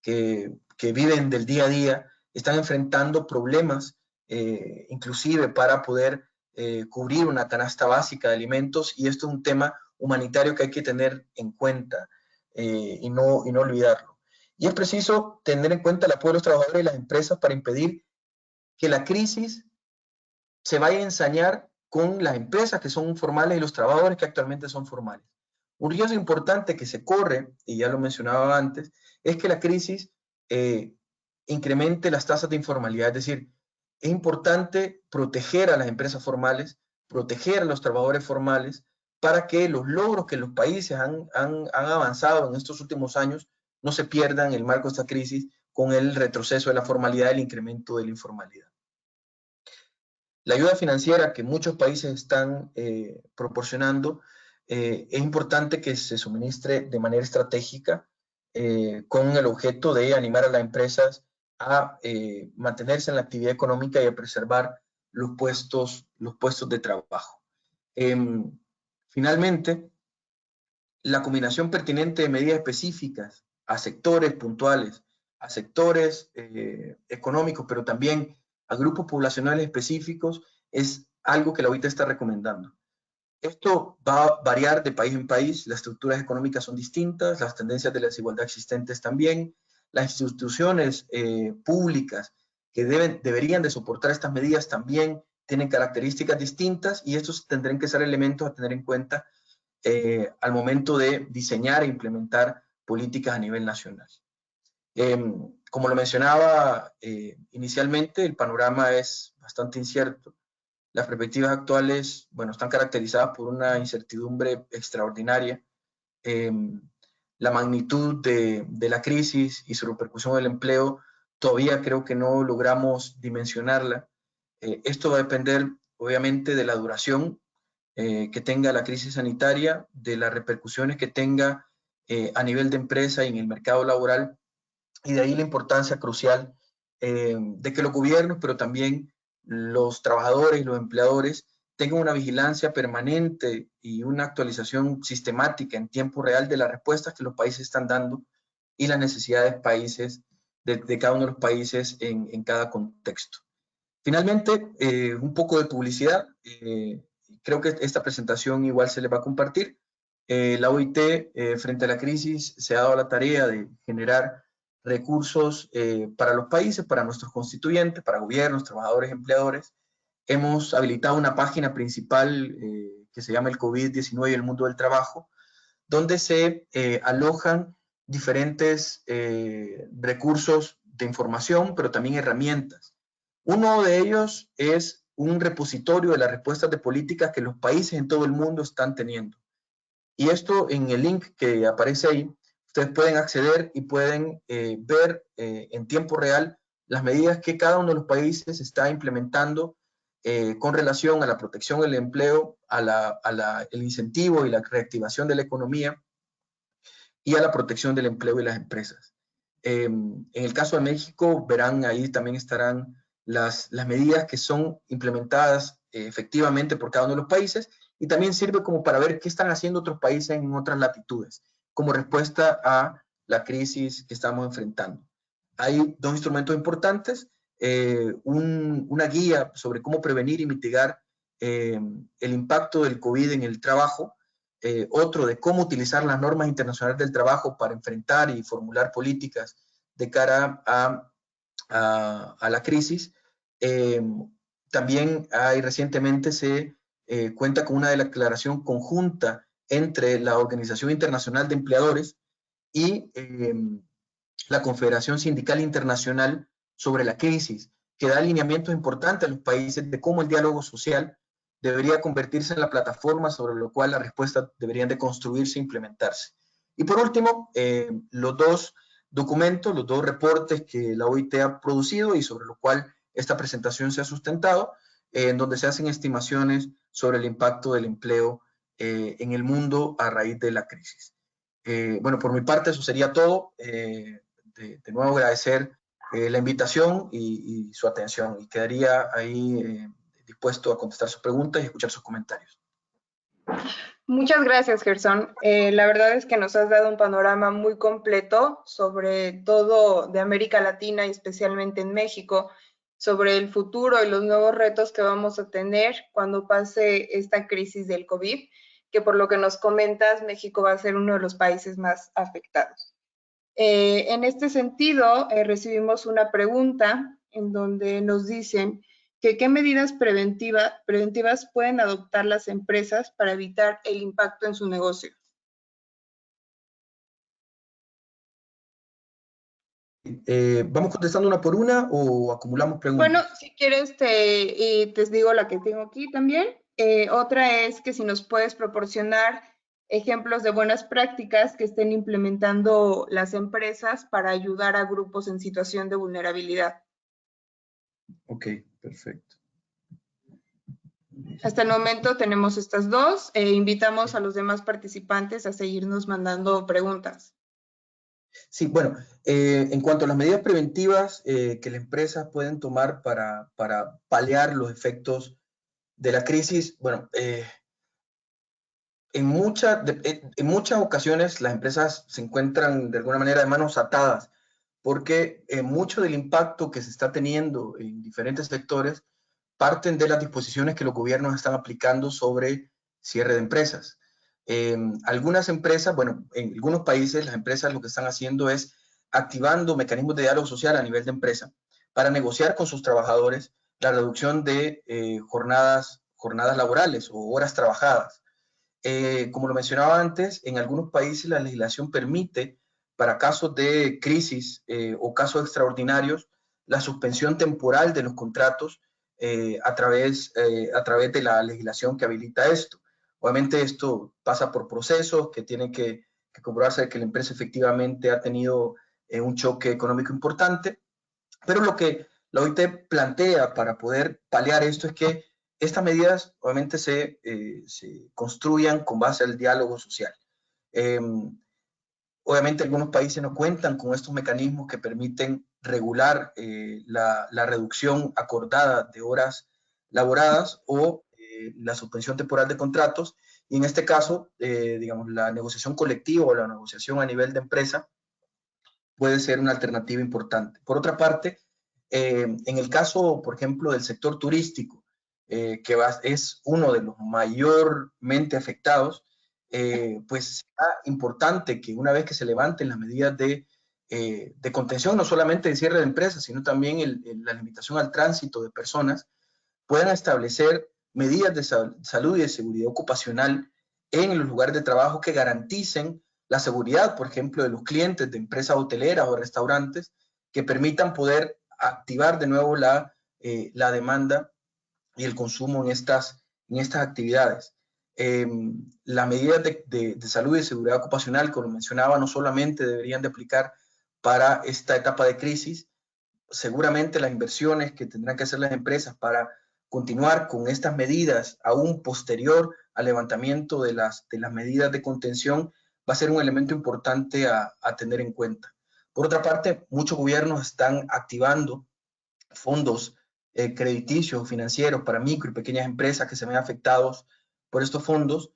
que viven del día a día están enfrentando problemas, inclusive para poder cubrir una canasta básica de alimentos, y esto es un tema humanitario que hay que tener en cuenta y no olvidarlo. Y es preciso tener en cuenta el apoyo de los trabajadores y las empresas para impedir que la crisis se vaya a ensañar con las empresas que son formales y los trabajadores que actualmente son formales. Un riesgo importante que se corre, y ya lo mencionaba antes, es que la crisis incremente las tasas de informalidad. Es decir, es importante proteger a las empresas formales, proteger a los trabajadores formales, para que los logros que los países han avanzado en estos últimos años no se pierdan en el marco de esta crisis con el retroceso de la formalidad y el incremento de la informalidad. La ayuda financiera que muchos países están proporcionando es importante que se suministre de manera estratégica con el objeto de animar a las empresas a mantenerse en la actividad económica y a preservar los puestos de trabajo. Finalmente, la combinación pertinente de medidas específicas a sectores puntuales, a sectores económicos, pero también a grupos poblacionales específicos, es algo que la OIT está recomendando. Esto va a variar de país en país, las estructuras económicas son distintas, las tendencias de la desigualdad existentes también, las instituciones públicas que deberían de soportar estas medidas también tienen características distintas y estos tendrán que ser elementos a tener en cuenta al momento de diseñar e implementar políticas a nivel nacional. Como lo mencionaba inicialmente, el panorama es bastante incierto. Las perspectivas actuales, bueno, están caracterizadas por una incertidumbre extraordinaria. La magnitud de la crisis y su repercusión en el empleo, todavía creo que no logramos dimensionarla. Esto va a depender, obviamente, de la duración que tenga la crisis sanitaria, de las repercusiones que tenga a nivel de empresa y en el mercado laboral, y de ahí la importancia crucial de que los gobiernos, pero también los trabajadores y los empleadores tengan una vigilancia permanente y una actualización sistemática en tiempo real de las respuestas que los países están dando y las necesidades de cada uno de los países en cada contexto. Finalmente, un poco de publicidad. Creo que esta presentación igual se les va a compartir. La OIT, frente a la crisis, se ha dado la tarea de generar recursos para los países, para nuestros constituyentes, para gobiernos, trabajadores, empleadores. Hemos habilitado una página principal que se llama el COVID-19 y el mundo del trabajo, donde se alojan diferentes recursos de información, pero también herramientas. Uno de ellos es un repositorio de las respuestas de políticas que los países en todo el mundo están teniendo. Y esto en el link que aparece ahí, ustedes pueden acceder y pueden ver en tiempo real las medidas que cada uno de los países está implementando con relación a la protección del empleo, el incentivo y la reactivación de la economía y a la protección del empleo y las empresas. En el caso de México, verán ahí también estarán las medidas que son implementadas efectivamente por cada uno de los países, y también sirve como para ver qué están haciendo otros países en otras latitudes, como respuesta a la crisis que estamos enfrentando. Hay dos instrumentos importantes, una guía sobre cómo prevenir y mitigar el impacto del COVID en el trabajo, otro de cómo utilizar las normas internacionales del trabajo para enfrentar y formular políticas de cara a la crisis. También recientemente se cuenta con una declaración conjunta entre la Organización Internacional de Empleadores y la Confederación Sindical Internacional sobre la crisis, que da alineamientos importantes a los países de cómo el diálogo social debería convertirse en la plataforma sobre la cual las respuestas deberían de construirse e implementarse. Y por último, los dos documentos, los dos reportes que la OIT ha producido y sobre lo cual esta presentación se ha sustentado, en donde se hacen estimaciones sobre el impacto del empleo en el mundo a raíz de la crisis. Bueno, por mi parte eso sería todo. De nuevo agradecer la invitación y su atención, y quedaría ahí dispuesto a contestar sus preguntas y escuchar sus comentarios. Muchas gracias, Gerson. La verdad es que nos has dado un panorama muy completo sobre todo de América Latina y especialmente en México, sobre el futuro y los nuevos retos que vamos a tener cuando pase esta crisis del COVID, que por lo que nos comentas, México va a ser uno de los países más afectados. En este sentido, recibimos una pregunta en donde nos dicen que qué medidas preventivas pueden adoptar las empresas para evitar el impacto en su negocio. ¿Vamos contestando una por una o acumulamos preguntas? Bueno, si quieres te digo la que tengo aquí también. Otra es que si nos puedes proporcionar ejemplos de buenas prácticas que estén implementando las empresas para ayudar a grupos en situación de vulnerabilidad. Ok, perfecto. Hasta el momento tenemos estas dos. Invitamos a los demás participantes a seguirnos mandando preguntas. Sí, bueno, en cuanto a las medidas preventivas que las empresas pueden tomar para paliar los efectos de la crisis, bueno, en muchas ocasiones las empresas se encuentran de alguna manera de manos atadas porque mucho del impacto que se está teniendo en diferentes sectores parten de las disposiciones que los gobiernos están aplicando sobre cierre de empresas. Algunas empresas, bueno, en algunos países las empresas lo que están haciendo es activando mecanismos de diálogo social a nivel de empresa para negociar con sus trabajadores la reducción de jornadas laborales o horas trabajadas. Como lo mencionaba antes, en algunos países la legislación permite, para casos de crisis o casos extraordinarios, la suspensión temporal de los contratos a través de la legislación que habilita esto. Obviamente esto pasa por procesos que tienen que comprobarse que la empresa efectivamente ha tenido un choque económico importante, pero lo que la OIT plantea para poder paliar esto es que estas medidas obviamente se construyan con base al diálogo social. Obviamente algunos países no cuentan con estos mecanismos que permiten regular la reducción acordada de horas laboradas o la suspensión temporal de contratos, y en este caso, digamos, la negociación colectiva o la negociación a nivel de empresa puede ser una alternativa importante. Por otra parte, en el caso, por ejemplo, del sector turístico, que es uno de los mayormente afectados, pues será importante que una vez que se levanten las medidas de contención, no solamente de cierre de empresas, sino también la limitación al tránsito de personas, puedan establecer medidas de salud y de seguridad ocupacional en los lugares de trabajo que garanticen la seguridad, por ejemplo, de los clientes de empresas hoteleras o restaurantes, que permitan poder activar de nuevo la demanda y el consumo en estas actividades. Las medidas de salud y de seguridad ocupacional, como mencionaba, no solamente deberían de aplicar para esta etapa de crisis. Seguramente las inversiones que tendrán que hacer las empresas para continuar con estas medidas aún posterior al levantamiento de las medidas de contención va a ser un elemento importante a tener en cuenta. Por otra parte, muchos gobiernos están activando fondos crediticios o financieros para micro y pequeñas empresas que se ven afectados por estos fondos,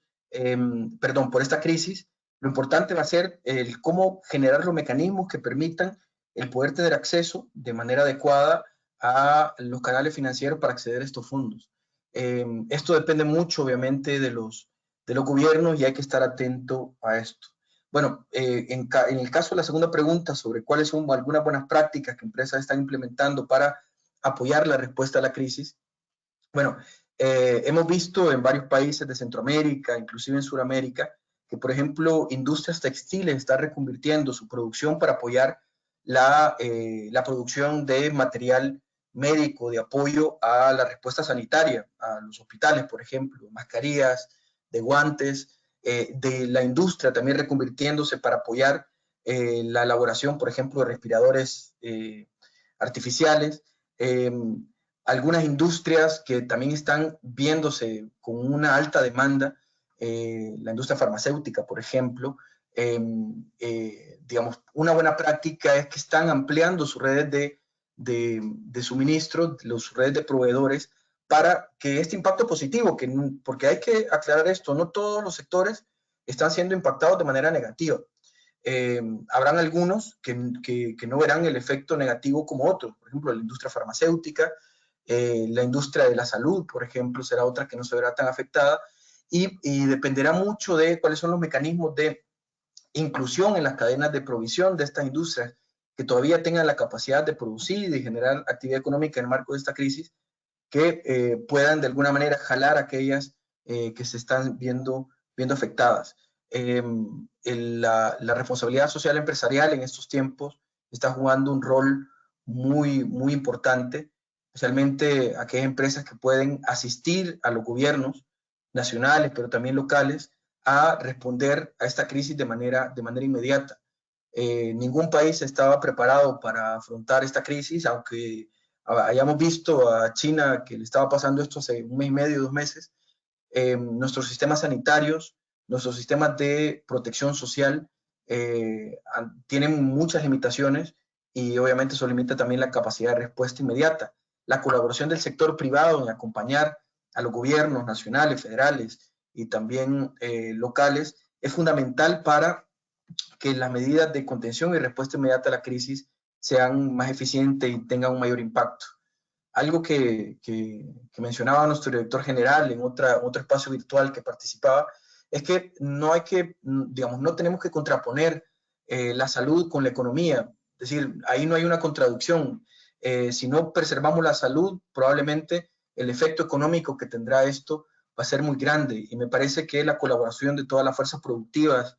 por esta crisis. Lo importante va a ser el cómo generar los mecanismos que permitan el poder tener acceso de manera adecuada a los canales financieros para acceder a estos fondos. Esto depende mucho, obviamente, de los gobiernos, y hay que estar atento a esto. Bueno, en el caso de la segunda pregunta sobre cuáles son algunas buenas prácticas que empresas están implementando para apoyar la respuesta a la crisis, bueno, hemos visto en varios países de Centroamérica, inclusive en Sudamérica, que, por ejemplo, industrias textiles están reconvirtiendo su producción para apoyar la producción de material médico de apoyo a la respuesta sanitaria, a los hospitales, por ejemplo, mascarillas, de guantes, de la industria también reconvirtiéndose para apoyar la elaboración, por ejemplo, de respiradores artificiales. Algunas industrias que también están viéndose con una alta demanda, la industria farmacéutica, por ejemplo, digamos, una buena práctica es que están ampliando sus redes de suministro, sus redes de proveedores, para que este impacto positivo, porque hay que aclarar esto, no todos los sectores están siendo impactados de manera negativa. Habrán algunos que no verán el efecto negativo como otros, por ejemplo, la industria farmacéutica, la industria de la salud, por ejemplo, será otra que no se verá tan afectada, y dependerá mucho de cuáles son los mecanismos de inclusión en las cadenas de provisión de estas industrias que todavía tengan la capacidad de producir y de generar actividad económica en el marco de esta crisis, que puedan de alguna manera jalar a aquellas que se están viendo afectadas. La responsabilidad social empresarial en estos tiempos está jugando un rol muy, muy importante, especialmente aquellas empresas que pueden asistir a los gobiernos nacionales, pero también locales, a responder a esta crisis de manera inmediata. Ningún país estaba preparado para afrontar esta crisis, aunque hayamos visto a China que le estaba pasando esto hace un mes y medio, 2 meses. Nuestros sistemas sanitarios, nuestros sistemas de protección social tienen muchas limitaciones, y obviamente eso limita también la capacidad de respuesta inmediata. La colaboración del sector privado en acompañar a los gobiernos nacionales, federales y también locales es fundamental para que las medidas de contención y respuesta inmediata a la crisis sean más eficientes y tengan un mayor impacto. Algo que mencionaba nuestro director general en otro espacio virtual que participaba, es que no hay que, digamos, no tenemos que contraponer la salud con la economía. Es decir, ahí no hay una contradicción. Si no preservamos la salud, probablemente el efecto económico que tendrá esto va a ser muy grande. Y me parece que la colaboración de todas las fuerzas productivas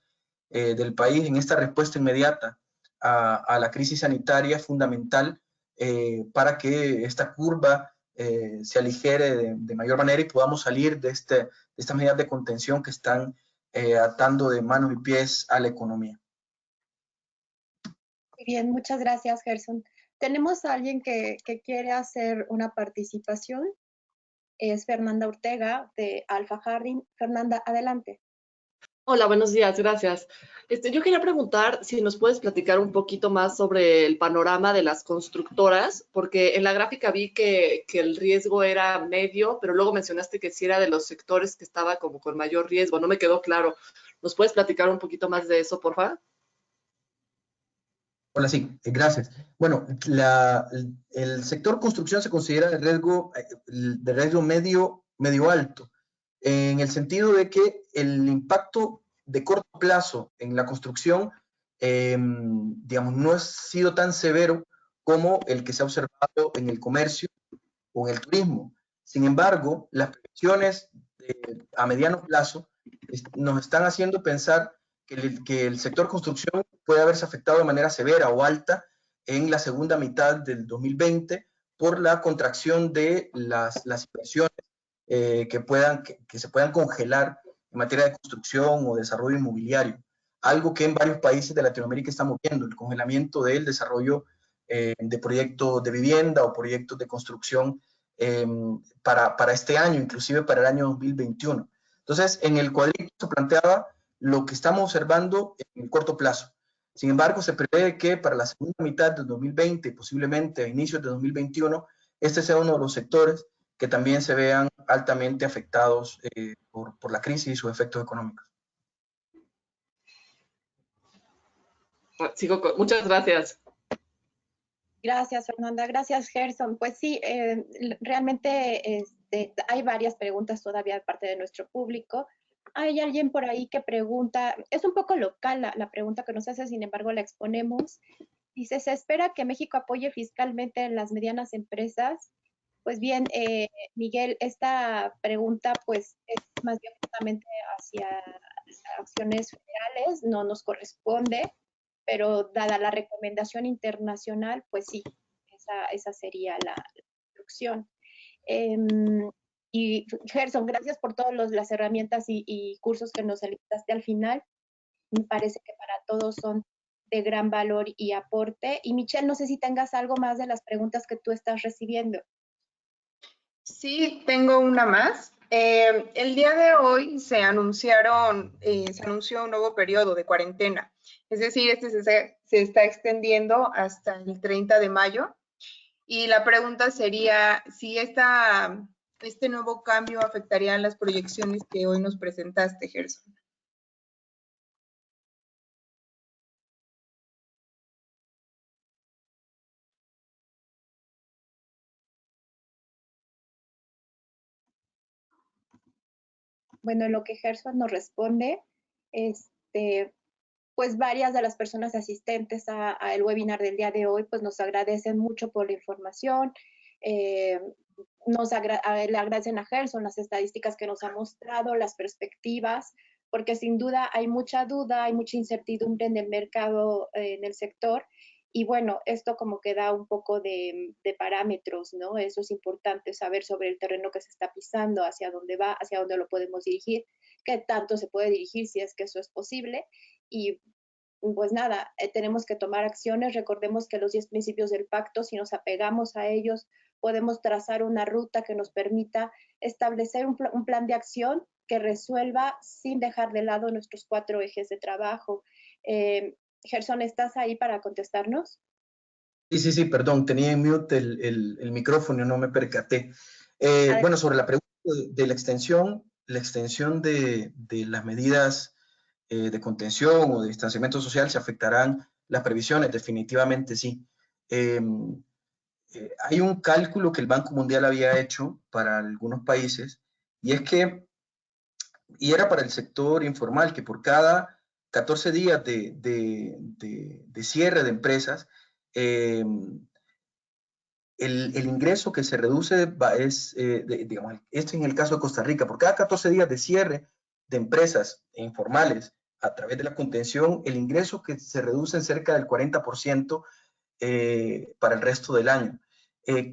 del país en esta respuesta inmediata a la crisis sanitaria es fundamental para que esta curva se aligere de mayor manera y podamos salir de estas medidas de contención que están atando de manos y pies a la economía. Muy bien, muchas gracias, Gerson. Tenemos a alguien que quiere hacer una participación. Es Fernanda Ortega de Alfa Jardín. Fernanda, adelante. Hola, buenos días, gracias. Yo quería preguntar si nos puedes platicar un poquito más sobre el panorama de las constructoras, porque en la gráfica vi que el riesgo era medio, pero luego mencionaste que sí era de los sectores que estaba como con mayor riesgo. No me quedó claro. ¿Nos puedes platicar un poquito más de eso, por favor? Hola, sí, gracias. Bueno, el sector construcción se considera de riesgo medio alto, en el sentido de que el impacto de corto plazo en la construcción, digamos, no ha sido tan severo como el que se ha observado en el comercio o en el turismo. Sin embargo, las previsiones a mediano plazo nos están haciendo pensar que el sector construcción puede haberse afectado de manera severa o alta en la segunda mitad del 2020 por la contracción de las inversiones que se puedan congelar en materia de construcción o desarrollo inmobiliario. Algo que en varios países de Latinoamérica estamos viendo, el congelamiento del desarrollo de proyectos de vivienda o proyectos de construcción para este año, inclusive para el año 2021. Entonces, en el cuadrito se planteaba lo que estamos observando en el corto plazo. Sin embargo, se prevé que para la segunda mitad del 2020, posiblemente a inicios de 2021, este sea uno de los sectores que también se vean altamente afectados por la crisis y sus efectos económicos. Muchas gracias. Gracias, Fernanda. Gracias, Gerson. Pues sí, realmente hay varias preguntas todavía de parte de nuestro público. Hay alguien por ahí que pregunta, es un poco local la pregunta que nos hace, sin embargo la exponemos. Dice, ¿se espera que México apoye fiscalmente en las medianas empresas? Pues bien, Miguel, esta pregunta pues es más bien justamente hacia acciones federales, no nos corresponde, pero dada la recomendación internacional, pues sí, esa sería la instrucción. Y Gerson, gracias por todas las herramientas y cursos que nos solicitaste al final. Me parece que para todos son de gran valor y aporte. Y Michelle, no sé si tengas algo más de las preguntas que tú estás recibiendo. Sí, tengo una más. El día de hoy se anunció un nuevo periodo de cuarentena. Es decir, se está extendiendo hasta el 30 de mayo. Y la pregunta sería si este nuevo cambio afectaría las proyecciones que hoy nos presentaste, Gerson. Bueno, en lo que Gerson nos responde, pues varias de las personas asistentes al webinar del día de hoy, pues nos agradecen mucho por la información, le agradecen a Gerson las estadísticas que nos ha mostrado, las perspectivas, porque sin duda hay mucha duda, hay mucha incertidumbre en el mercado, en el sector, y bueno, esto como que da un poco de parámetros, ¿no? Eso es importante, saber sobre el terreno que se está pisando, hacia dónde va, hacia dónde lo podemos dirigir, qué tanto se puede dirigir si es que eso es posible. Y pues nada, tenemos que tomar acciones. Recordemos que los 10 principios del pacto, si nos apegamos a ellos, podemos trazar una ruta que nos permita establecer un plan de acción que resuelva sin dejar de lado nuestros 4 ejes de trabajo. Gerson, ¿estás ahí para contestarnos? Sí, perdón, tenía en mute el micrófono y no me percaté. Bueno, sobre la pregunta de la extensión de las medidas de contención o de distanciamiento social, ¿se afectarán las previsiones? Definitivamente sí. hay un cálculo que el Banco Mundial había hecho para algunos países, y es que, y era para el sector informal, que por cada 14 días de cierre de empresas, el ingreso que se reduce es, digamos, este en el caso de Costa Rica, por cada 14 días de cierre de empresas informales a través de la contención, el ingreso que se reduce en cerca del 40% para el resto del año.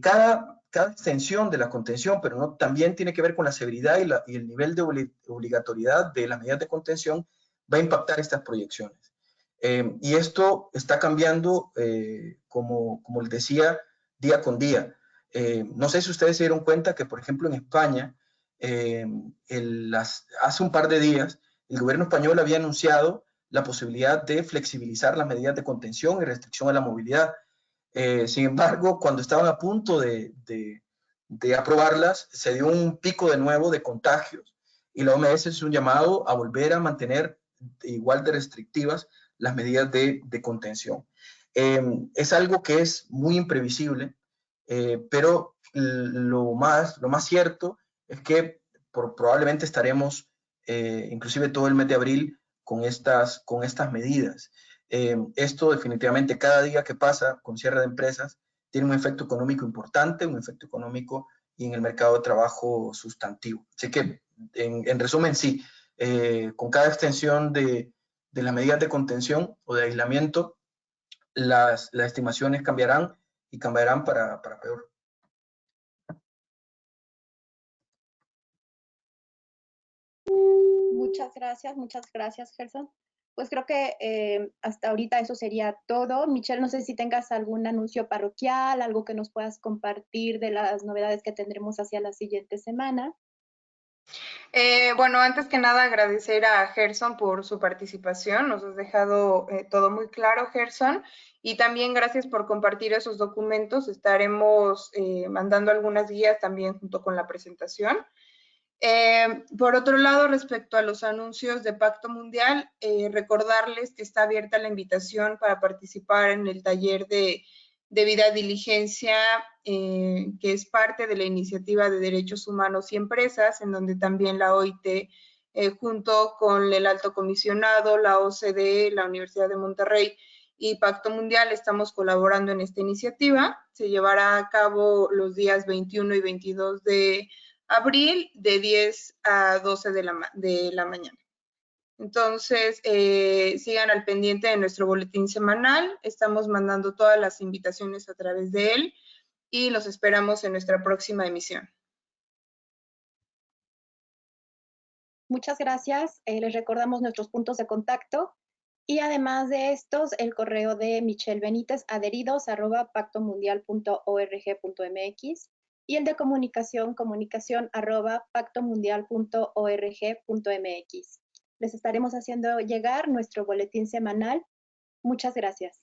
Cada extensión de la contención, pero no, también tiene que ver con la severidad y el nivel de obligatoriedad de las medidas de contención, va a impactar estas proyecciones. Y esto está cambiando, como les decía, día con día. No sé si ustedes se dieron cuenta que, por ejemplo, en España, hace un par de días, el gobierno español había anunciado la posibilidad de flexibilizar las medidas de contención y restricción a la movilidad. Sin embargo, cuando estaban a punto de aprobarlas, se dio un pico de nuevo de contagios y la OMS es un llamado a volver a mantener igual de restrictivas las medidas de contención. Es algo que es muy imprevisible, pero lo más cierto es que probablemente estaremos inclusive todo el mes de abril con estas medidas. Esto definitivamente cada día que pasa con cierre de empresas tiene un efecto económico importante, un efecto económico y en el mercado de trabajo sustantivo. Así que, en resumen, sí, con cada extensión de las medidas de contención o de aislamiento, las estimaciones cambiarán y cambiarán para peor. Muchas gracias, Gerson. Pues creo que hasta ahorita eso sería todo. Michelle, no sé si tengas algún anuncio parroquial, algo que nos puedas compartir de las novedades que tendremos hacia la siguiente semana. Bueno, antes que nada agradecer a Gerson por su participación. Nos has dejado todo muy claro, Gerson. Y también gracias por compartir esos documentos. Estaremos mandando algunas guías también junto con la presentación. Por otro lado, respecto a los anuncios de Pacto Mundial, recordarles que está abierta la invitación para participar en el taller de debida diligencia, que es parte de la iniciativa de derechos humanos y empresas, en donde también la OIT, junto con el Alto Comisionado, la OCDE, la Universidad de Monterrey y Pacto Mundial, estamos colaborando en esta iniciativa. Se llevará a cabo los días 21 y 22 de abril de 10 a 12 de la mañana. Entonces, sigan al pendiente de nuestro boletín semanal. Estamos mandando todas las invitaciones a través de él y los esperamos en nuestra próxima emisión. Muchas gracias. Les recordamos nuestros puntos de contacto y además de estos, el correo de Michelle Benítez, adheridos@pactomundial.org.mx y el de comunicación@pactomundial.org.mx. Les estaremos haciendo llegar nuestro boletín semanal. Muchas gracias.